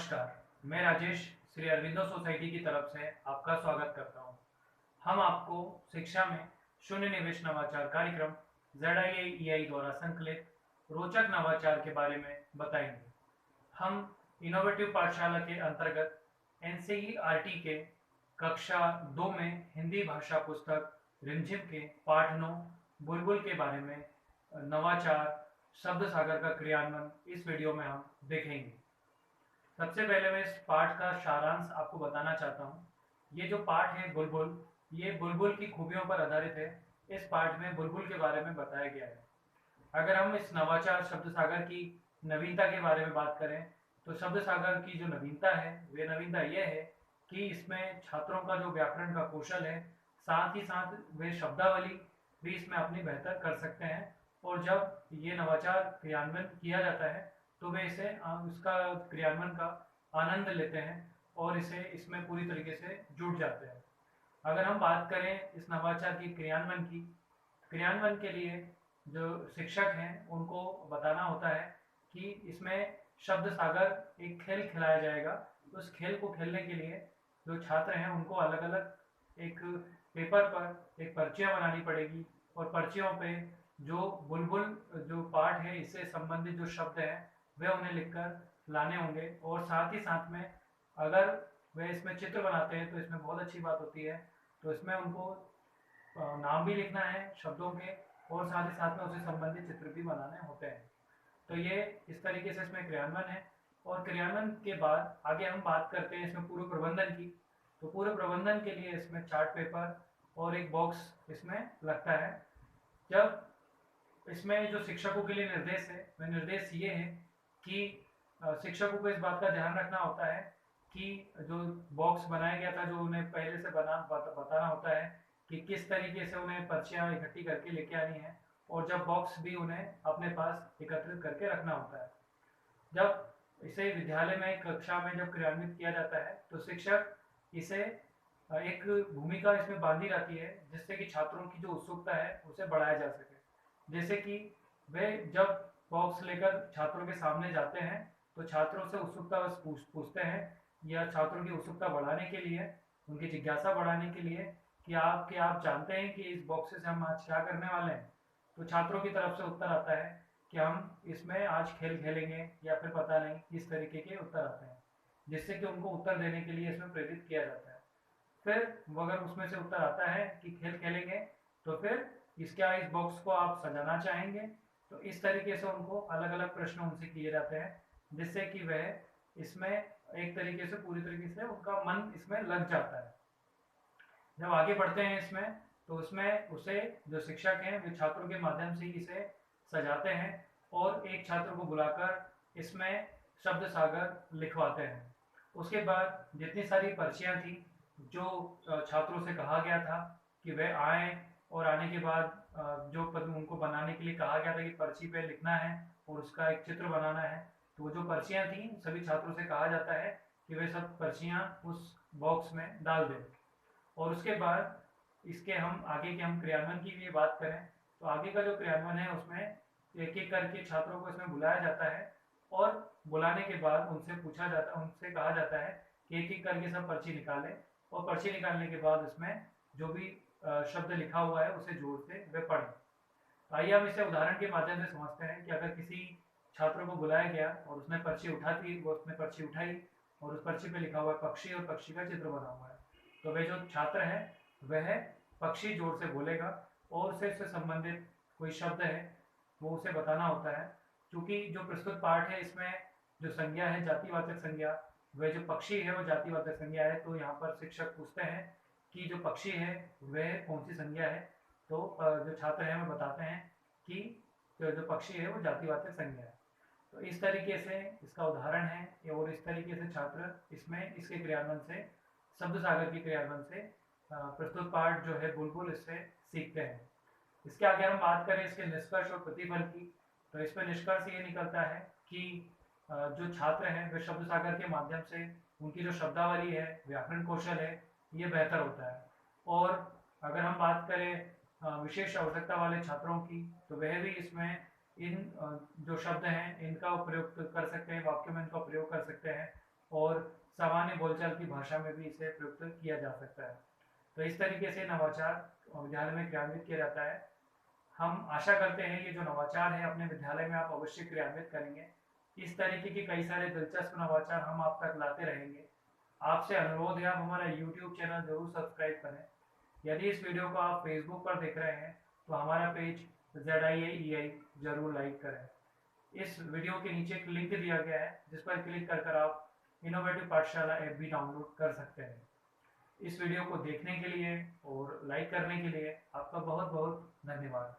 नमस्कार, मैं राजेश श्री अरविंदो सोसाइटी की तरफ से आपका स्वागत करता हूं। हम आपको शिक्षा में शून्य निवेश नवाचार कार्यक्रम ZIAEI द्वारा संकलित रोचक नवाचार के बारे में बताएंगे। हम इनोवेटिव पाठशाला के अंतर्गत NCERT के कक्षा 2 में हिंदी भाषा पुस्तक रिमझिम के पाठ 9 बुलबुल के बारे में नवाचार शब्द सागर का क्रियान्वयन इस वीडियो में हम देखेंगे। सबसे पहले मैं इस पाठ का सारांश आपको बताना चाहता हूँ। ये जो पाठ है बुलबुल, ये बुलबुल की खूबियों पर आधारित है। इस पाठ में बुलबुल के बारे में बताया गया है। अगर हम इस नवाचार शब्द सागर की नवीनता के बारे में बात करें तो शब्द सागर की जो नवीनता है वे नवीनता यह है कि इसमें छात्रों का जो व्याकरण का कौशल है, साथ ही साथ वे शब्दावली भी इसमें अपनी बेहतर कर सकते हैं। और जब ये नवाचार क्रियान्वयन किया जाता है तो वे इसे उसका क्रियान्वयन का आनंद लेते हैं और इसे इसमें पूरी तरीके से जुट जाते हैं। अगर हम बात करें इस नवाचार की क्रियान्वयन के लिए जो शिक्षक हैं उनको बताना होता है कि इसमें शब्द सागर एक खेल खिलाया जाएगा। तो उस खेल को खेलने के लिए जो छात्र हैं उनको अलग अलग एक पेपर पर एक पर्चियाँ बनानी पड़ेगी और पर्चियों पे जो बुलबुल जो पाठ है इससे संबंधित जो शब्द हैं वे उन्हें लिखकर लाने होंगे। और साथ ही साथ में अगर वे इसमें चित्र बनाते हैं तो इसमें बहुत अच्छी बात होती है, तो इसमें उनको नाम भी लिखना है शब्दों के और साथ ही साथ में उससे संबंधित चित्र भी बनाने होते हैं। तो ये इस तरीके से इसमें क्रियान्वयन है। और क्रियान्वयन के बाद आगे हम बात करते हैं इसमें पूर्व प्रबंधन की। तो पूर्व प्रबंधन के लिए इसमें चार्ट पेपर और एक बॉक्स इसमें लगता है। जब इसमें जो शिक्षकों के लिए निर्देश है वह निर्देश ये है कि शिक्षकों को इस बात का ध्यान रखना होता है कि जो बॉक्स बनाया गया था जो उन्हें पहले से बताना होता है कि किस तरीके से उन्हें पर्चियाँ इकट्ठी करके लेके आनी है और जब बॉक्स भी उन्हें अपने पास एकत्रित करके रखना होता है। जब इसे विद्यालय में कक्षा में जब क्रियान्वित किया जाता है तो शिक्षक इसे एक भूमिका इसमें बांधी रहती है जिससे कि छात्रों की जो उत्सुकता है उसे बढ़ाया जा सके। जैसे कि वे जब बॉक्स लेकर छात्रों के सामने जाते हैं तो छात्रों से उत्सुकता पूछते हैं या छात्रों की उत्सुकता बढ़ाने के लिए, उनकी जिज्ञासा बढ़ाने के लिए कि आप जानते हैं कि इस बॉक्स से हम आज क्या करने वाले हैं। तो छात्रों की तरफ से उत्तर आता है कि हम इसमें आज खेल खेलेंगे या फिर पता नहीं, इस तरीके के उत्तर आते हैं जिससे कि उनको उत्तर देने के लिए इसमें प्रेरित किया जाता है। फिर अगर उसमें से उत्तर आता है कि खेल खेलेंगे तो फिर इस बॉक्स को आप सजाना चाहेंगे, तो इस तरीके से उनको अलग अलग प्रश्न उनसे किए जाते हैं जिससे कि वह इसमें एक तरीके से पूरी तरीके से उनका मन इसमें लग जाता है। जब आगे बढ़ते हैं इसमें तो उसमें उसे जो शिक्षक हैं वे छात्रों के माध्यम से इसे सजाते हैं और एक छात्र को बुलाकर इसमें शब्द सागर लिखवाते हैं। उसके बाद जितनी सारी पर्चियाँ थी जो छात्रों से कहा गया था कि वे आए और आने के बाद जो पद उनको बनाने के लिए कहा गया था कि पर्ची पे लिखना है और उसका एक चित्र बनाना है, तो वो जो पर्चियाँ थी सभी छात्रों से कहा जाता है कि वे सब पर्चियाँ उस बॉक्स में डाल दें। और उसके बाद इसके हम आगे के हम क्रियान्वयन की भी बात करें तो आगे का जो क्रियान्वयन है उसमें एक एक करके छात्रों को इसमें बुलाया जाता है और बुलाने के बाद उनसे कहा जाता है कि एक एक करके सब पर्ची निकालें और पर्ची निकालने के बाद इसमें जो भी शब्द लिखा हुआ है उसे जोड़ के वे पढ़ें। तो आइए हम इसे उदाहरण के माध्यम से समझते हैं कि अगर किसी छात्र को बुलाया गया और उसने पर्ची उठाई और उस पर्ची पे लिखा हुआ है पक्षी और पक्षी का चित्र बना हुआ है, तो वह जो छात्र है वह पक्षी जोर से बोलेगा और उससे संबंधित कोई शब्द है वो उसे बताना होता है। क्योंकि जो प्रस्तुत पाठ है इसमें जो संज्ञा है जातिवाचक संज्ञा, वह जो पक्षी है वो जातिवाचक संज्ञा है, तो यहाँ पर शिक्षक पूछते हैं कि जो पक्षी है वह कौन सी संज्ञा है। तो जो छात्र हैं वो बताते हैं कि जो पक्षी है वो जातिवाचक संज्ञा है। तो इस तरीके से इसका उदाहरण है और इस तरीके से छात्र इसमें इसके क्रियान्वयन से शब्द सागर के क्रियान्वयन से प्रस्तुत पाठ जो है बुलबुल इससे सीखते हैं। इसके आगे हम बात करें इसके निष्कर्ष और प्रतिफल की, तो इसमें निष्कर्ष ये निकलता है कि जो छात्र हैं वे शब्द सागर के माध्यम से उनकी जो शब्दावली है, व्याकरण कौशल है, ये बेहतर होता है। और अगर हम बात करें विशेष आवश्यकता वाले छात्रों की तो वह भी इसमें इन जो शब्द हैं इनका प्रयोग कर सकते हैं, वाक्यों में इनका प्रयोग कर सकते हैं और सामान्य बोलचाल की भाषा में भी इसे प्रयुक्त किया जा सकता है। तो इस तरीके से नवाचार विद्यालय में क्रियान्वित किया जाता है। हम आशा करते हैं ये जो नवाचार है अपने विद्यालय में आप अवश्य क्रियान्वित करेंगे। इस तरीके के कई सारे दिलचस्प नवाचार हम आप तक लाते रहेंगे। आपसे अनुरोध है आप हमारा YouTube चैनल जरूर सब्सक्राइब करें। यदि इस वीडियो को आप फेसबुक पर देख रहे हैं तो हमारा पेज ZIAEI जरूर लाइक करें। इस वीडियो के नीचे एक लिंक दिया गया है जिस पर क्लिक कर आप इनोवेटिव पाठशाला ऐप भी डाउनलोड कर सकते हैं। इस वीडियो को देखने के लिए और लाइक करने के लिए आपका बहुत बहुत धन्यवाद।